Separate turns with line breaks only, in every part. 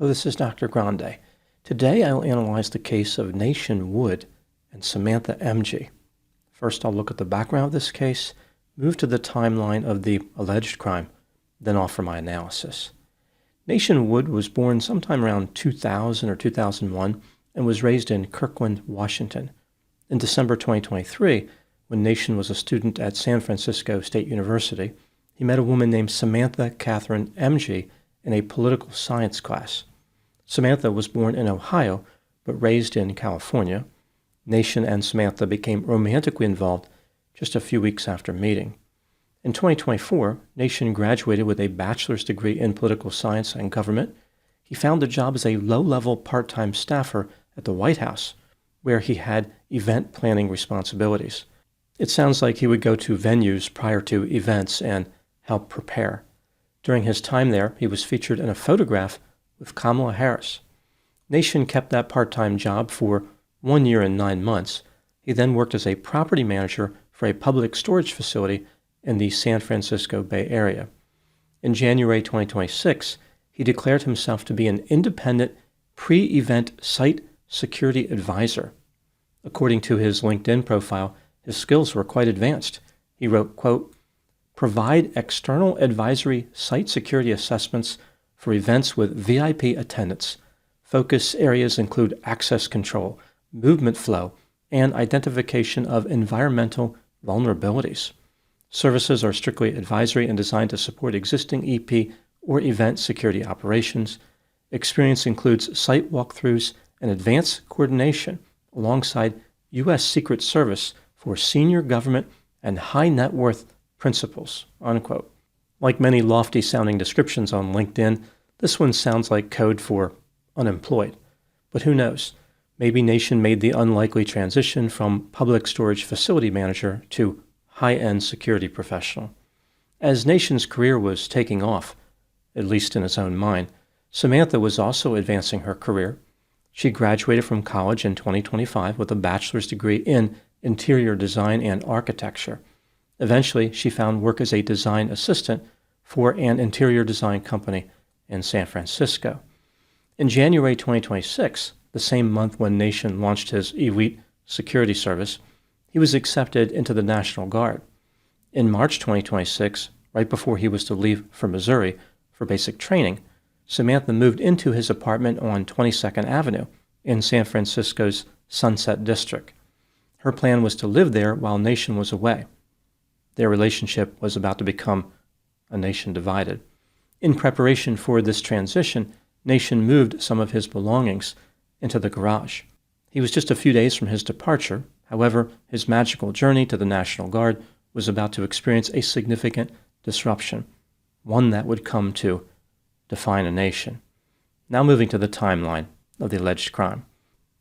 This is Dr. Grande. Today I'll analyze the case of Nation Wood and Samantha Emge. First I'll look at the background of this case, move to the timeline of the alleged crime, then offer my analysis. Nation Wood was born sometime around 2000 or 2001 and was raised in Kirkland, Washington. In December 2023, when Nation was a student at San Francisco State University, he met a woman named Samantha Catherine Emge in a political science class. Samantha was born in Ohio, but raised in California. Nation and Samantha became romantically involved just a few weeks after meeting. In 2024, Nation graduated with a bachelor's degree in political science and government. He found a job as a low-level part-time staffer at the White House, where he had event planning responsibilities. It sounds like he would go to venues prior to events and help prepare. During his time there, he was featured in a photograph with Kamala Harris. Nation kept that part-time job for 1 year and 9 months. He then worked as a property manager for a public storage facility in the San Francisco Bay Area. In January 2026, he declared himself to be an independent pre-event site security advisor. According to his LinkedIn profile, his skills were quite advanced. He wrote, quote, "Provide external advisory site security assessments for events with VIP attendance. Focus areas include access control, movement flow, and identification of environmental vulnerabilities. Services are strictly advisory and designed to support existing EP or event security operations. Experience includes site walkthroughs and advanced coordination alongside U.S. Secret Service for senior government and high net worth principals," unquote. Like many lofty-sounding descriptions on LinkedIn, this one sounds like code for unemployed. But who knows? Maybe Nation made the unlikely transition from public storage facility manager to high-end security professional. As Nation's career was taking off, at least in his own mind, Samantha was also advancing her career. She graduated from college in 2025 with a bachelor's degree in interior design and architecture. Eventually, she found work as a design assistant for an interior design company in San Francisco. In January 2026, the same month when Nation launched his elite security service, he was accepted into the National Guard. In March 2026, right before he was to leave for Missouri for basic training, Samantha moved into his apartment on 22nd Avenue in San Francisco's Sunset District. Her plan was to live there while Nation was away. Their relationship was about to become a nation divided. In preparation for this transition, Nation moved some of his belongings into the garage. He was just a few days from his departure. However, his magical journey to the National Guard was about to experience a significant disruption, one that would come to define a nation. Now moving to the timeline of the alleged crime.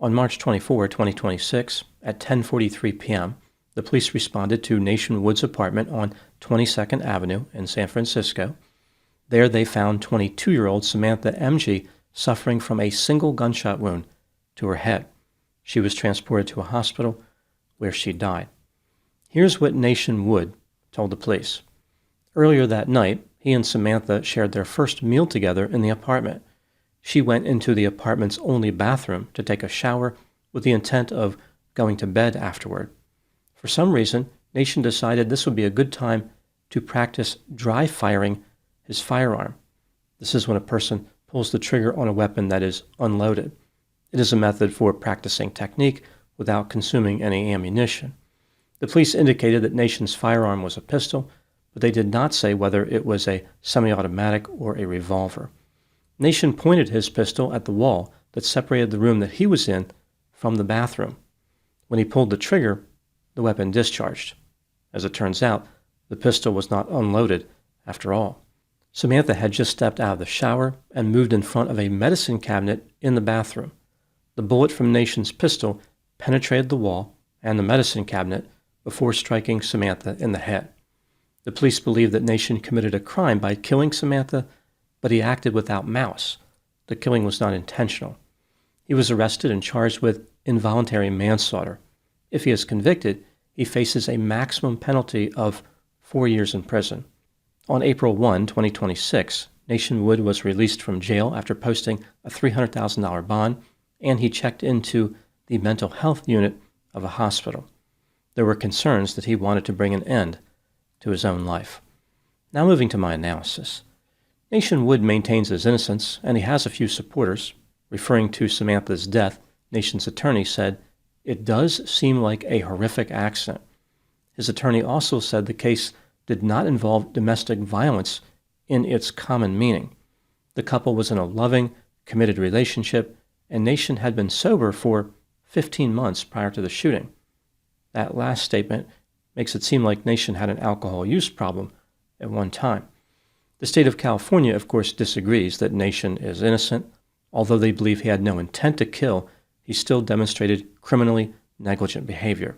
On March 24, 2026, at 10:43 p.m., the police responded to Nation Wood's apartment on 22nd Avenue in San Francisco. There they found 22-year-old Samantha Emge suffering from a single gunshot wound to her head. She was transported to a hospital where she died. Here's what Nation Wood told the police. Earlier that night, he and Samantha shared their first meal together in the apartment. She went into the apartment's only bathroom to take a shower with the intent of going to bed afterward. For some reason, Nation decided this would be a good time to practice dry firing his firearm. This is when a person pulls the trigger on a weapon that is unloaded. It is a method for practicing technique without consuming any ammunition. The police indicated that Nation's firearm was a pistol, but they did not say whether it was a semi-automatic or a revolver. Nation pointed his pistol at the wall that separated the room that he was in from the bathroom. When he pulled the trigger, the weapon discharged. As it turns out, the pistol was not unloaded after all. Samantha had just stepped out of the shower and moved in front of a medicine cabinet in the bathroom. The bullet from Nation's pistol penetrated the wall and the medicine cabinet before striking Samantha in the head. The police believe that Nation committed a crime by killing Samantha, but he acted without malice. The killing was not intentional. He was arrested and charged with involuntary manslaughter. If he is convicted, he faces a maximum penalty of 4 years in prison. On April 1, 2026, Nation Wood was released from jail after posting a $300,000 bond, and he checked into the mental health unit of a hospital. There were concerns that he wanted to bring an end to his own life. Now moving to my analysis. Nation Wood maintains his innocence, and he has a few supporters. Referring to Samantha's death, Nation's attorney said, "It does seem like a horrific accident." His attorney also said the case did not involve domestic violence in its common meaning. The couple was in a loving, committed relationship, and Nation had been sober for 15 months prior to the shooting. That last statement makes it seem like Nation had an alcohol use problem at one time. The state of California, of course, disagrees that Nation is innocent. Although they believe he had no intent to kill, he still demonstrated criminally negligent behavior.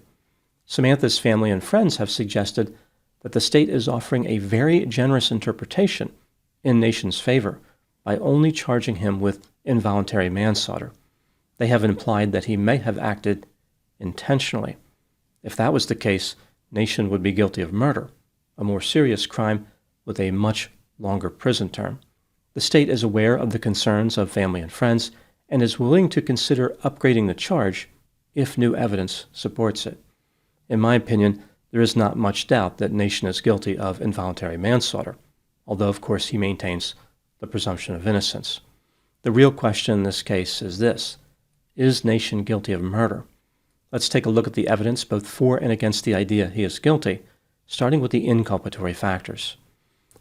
Samantha's family and friends have suggested that the state is offering a very generous interpretation in Nation's favor by only charging him with involuntary manslaughter. They have implied that he may have acted intentionally. If that was the case, Nation would be guilty of murder, a more serious crime with a much longer prison term. The state is aware of the concerns of family and friends and is willing to consider upgrading the charge if new evidence supports it. In my opinion, there is not much doubt that Nation is guilty of involuntary manslaughter, although of course he maintains the presumption of innocence. The real question in this case is this: is Nation guilty of murder? Let's take a look at the evidence both for and against the idea he is guilty, starting with the inculpatory factors.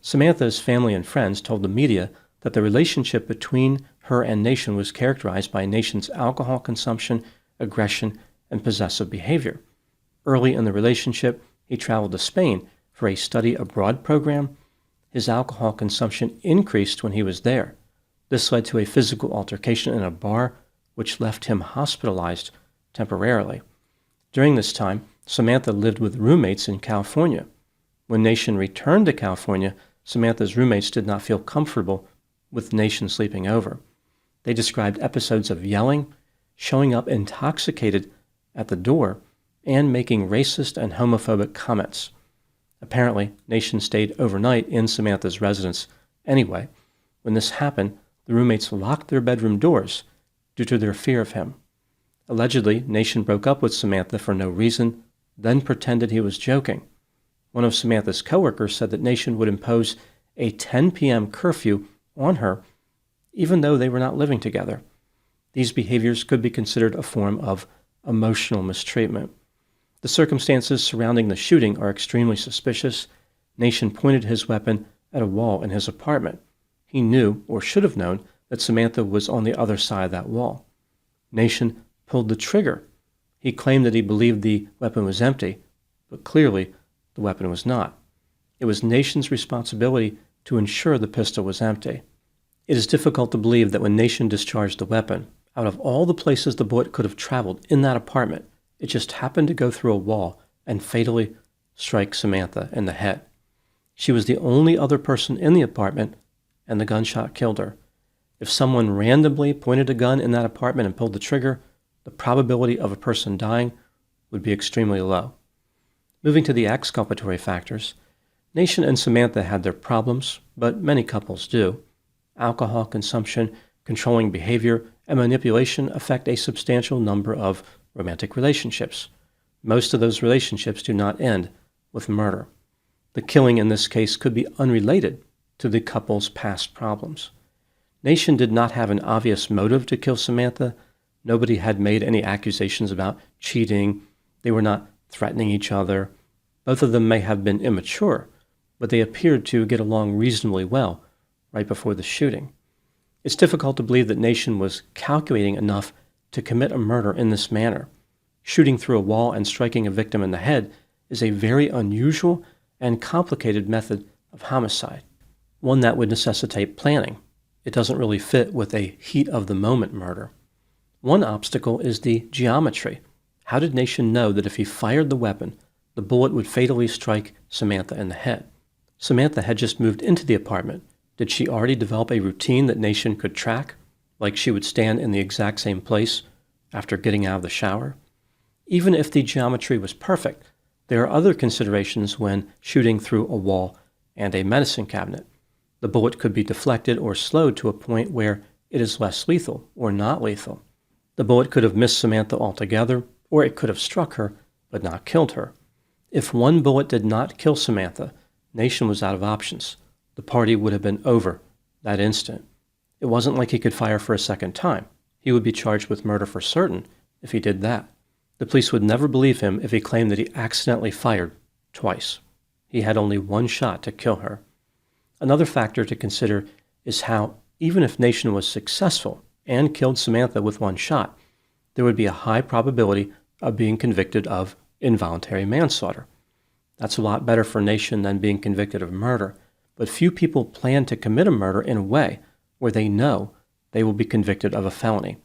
Samantha's family and friends told the media that the relationship between her and Nation was characterized by Nation's alcohol consumption, aggression, and possessive behavior. Early in the relationship, he traveled to Spain for a study abroad program. His alcohol consumption increased when he was there. This led to a physical altercation in a bar, which left him hospitalized temporarily. During this time, Samantha lived with roommates in California. When Nation returned to California, Samantha's roommates did not feel comfortable with Nation sleeping over. They described episodes of yelling, showing up intoxicated at the door, and making racist and homophobic comments. Apparently, Nation stayed overnight in Samantha's residence anyway. When this happened, the roommates locked their bedroom doors due to their fear of him. Allegedly, Nation broke up with Samantha for no reason, then pretended he was joking. One of Samantha's coworkers said that Nation would impose a 10 p.m. curfew on her, even though they were not living together. These behaviors could be considered a form of emotional mistreatment. The circumstances surrounding the shooting are extremely suspicious. Nation pointed his weapon at a wall in his apartment. He knew, or should have known, that Samantha was on the other side of that wall. Nation pulled the trigger. He claimed that he believed the weapon was empty, but clearly the weapon was not. It was Nation's responsibility to ensure the pistol was empty. It is difficult to believe that when Nation discharged the weapon, out of all the places the bullet could have traveled in that apartment, it just happened to go through a wall and fatally strike Samantha in the head. She was the only other person in the apartment, and the gunshot killed her. If someone randomly pointed a gun in that apartment and pulled the trigger, the probability of a person dying would be extremely low. Moving to the exculpatory factors, Nation and Samantha had their problems, but many couples do. Alcohol consumption, controlling behavior, and manipulation affect a substantial number of romantic relationships. Most of those relationships do not end with murder. The killing in this case could be unrelated to the couple's past problems. Nation did not have an obvious motive to kill Samantha. Nobody had made any accusations about cheating. They were not threatening each other. Both of them may have been immature, but they appeared to get along reasonably well right before the shooting. It's difficult to believe that Nation was calculating enough to commit a murder in this manner. Shooting through a wall and striking a victim in the head is a very unusual and complicated method of homicide, one that would necessitate planning. It doesn't really fit with a heat-of-the-moment murder. One obstacle is the geometry. How did Nation know that if he fired the weapon, the bullet would fatally strike Samantha in the head? Samantha had just moved into the apartment. Did she already develop a routine that Nation could track, like she would stand in the exact same place after getting out of the shower? Even if the geometry was perfect, there are other considerations when shooting through a wall and a medicine cabinet. The bullet could be deflected or slowed to a point where it is less lethal or not lethal. The bullet could have missed Samantha altogether, or it could have struck her but not killed her. If one bullet did not kill Samantha, Nation was out of options. The party would have been over that instant. It wasn't like he could fire for a second time. He would be charged with murder for certain if he did that. The police would never believe him if he claimed that he accidentally fired twice. He had only one shot to kill her. Another factor to consider is how, even if Nation was successful and killed Samantha with one shot, there would be a high probability of being convicted of involuntary manslaughter. That's a lot better for Nation than being convicted of murder, but few people plan to commit a murder in a way where they know they will be convicted of a felony.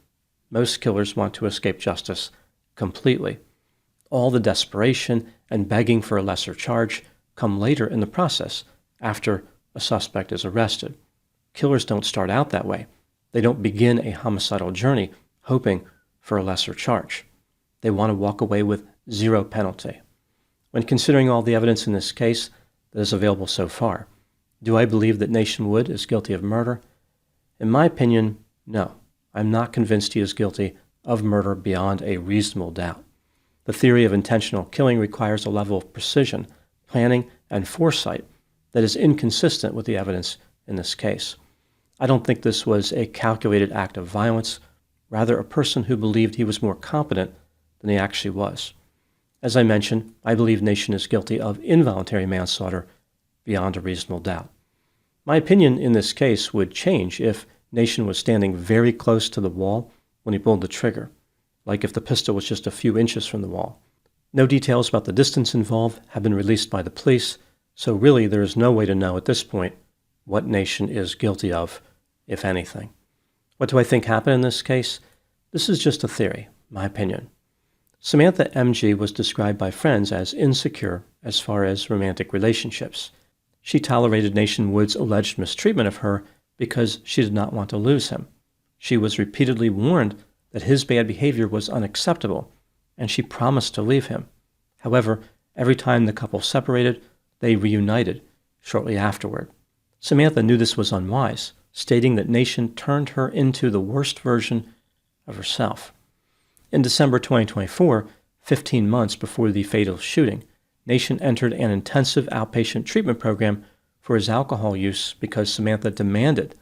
Most killers want to escape justice completely. All the desperation and begging for a lesser charge come later in the process, after a suspect is arrested. Killers don't start out that way. They don't begin a homicidal journey hoping for a lesser charge. They want to walk away with zero penalty. When considering all the evidence in this case that is available so far, do I believe that Nation Wood is guilty of murder? In my opinion, no. I'm not convinced he is guilty of murder beyond a reasonable doubt. The theory of intentional killing requires a level of precision, planning, and foresight that is inconsistent with the evidence in this case. I don't think this was a calculated act of violence, rather a person who believed he was more competent than he actually was. As I mentioned, I believe Nation is guilty of involuntary manslaughter beyond a reasonable doubt. My opinion in this case would change if Nation was standing very close to the wall when he pulled the trigger, like if the pistol was just a few inches from the wall. No details about the distance involved have been released by the police, so really there is no way to know at this point what Nation is guilty of, if anything. What do I think happened in this case? This is just a theory, my opinion. Samantha Emge was described by friends as insecure as far as romantic relationships. She tolerated Nation Wood's alleged mistreatment of her because she did not want to lose him. She was repeatedly warned that his bad behavior was unacceptable, and she promised to leave him. However, every time the couple separated, they reunited shortly afterward. Samantha knew this was unwise, stating that Nation turned her into the worst version of herself. In December 2024, 15 months before the fatal shooting, Nation entered an intensive outpatient treatment program for his alcohol use because Samantha demanded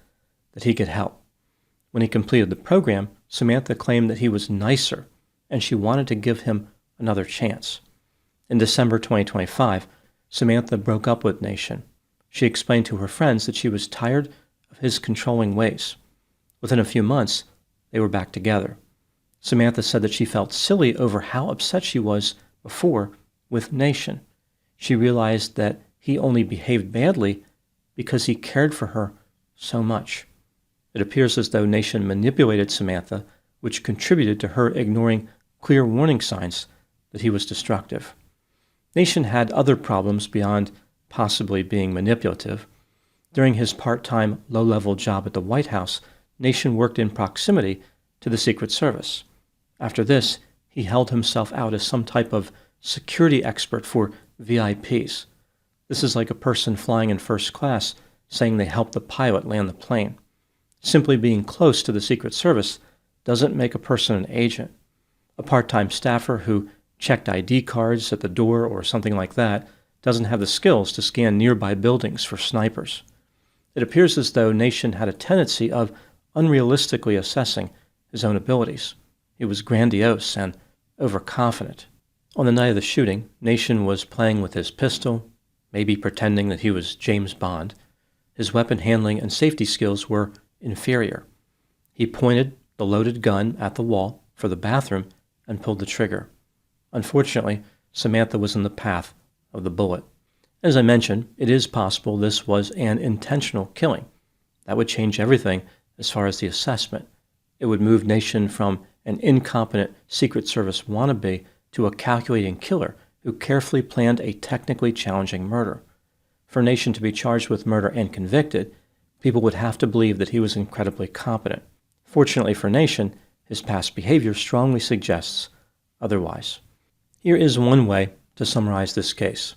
that he get help. When he completed the program, Samantha claimed that he was nicer and she wanted to give him another chance. In December 2025, Samantha broke up with Nation. She explained to her friends that she was tired of his controlling ways. Within a few months, they were back together. Samantha said that she felt silly over how upset she was before with Nation. She realized that he only behaved badly because he cared for her so much. It appears as though Nation manipulated Samantha, which contributed to her ignoring clear warning signs that he was destructive. Nation had other problems beyond possibly being manipulative. During his part-time, low-level job at the White House, Nation worked in proximity to the Secret Service. After this, he held himself out as some type of security expert for VIPs. This is like a person flying in first class saying they helped the pilot land the plane. Simply being close to the Secret Service doesn't make a person an agent. A part-time staffer who checked ID cards at the door or something like that doesn't have the skills to scan nearby buildings for snipers. It appears as though Nation had a tendency of unrealistically assessing his own abilities. He was grandiose and overconfident. On the night of the shooting, Nation was playing with his pistol, maybe pretending that he was James Bond. His weapon handling and safety skills were inferior. He pointed the loaded gun at the wall for the bathroom and pulled the trigger. Unfortunately, Samantha was in the path of the bullet. As I mentioned, it is possible this was an intentional killing. That would change everything as far as the assessment. It would move Nation from an incompetent Secret Service wannabe to a calculating killer who carefully planned a technically challenging murder. For Nation to be charged with murder and convicted, people would have to believe that he was incredibly competent. Fortunately for Nation, his past behavior strongly suggests otherwise. Here is one way to summarize this case.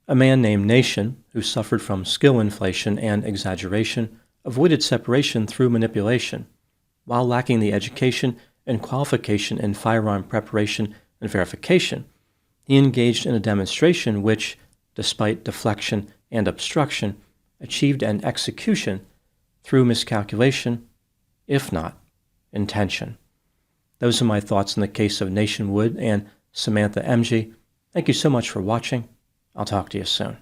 A man named Nation, who suffered from skill inflation and exaggeration, avoided separation through manipulation. While lacking the education and qualification in firearm preparation and verification, he engaged in a demonstration which, despite deflection and obstruction, achieved an execution through miscalculation, if not intention. Those are my thoughts in the case of Nation Wood and Samantha Emge. Thank you so much for watching. I'll talk to you soon.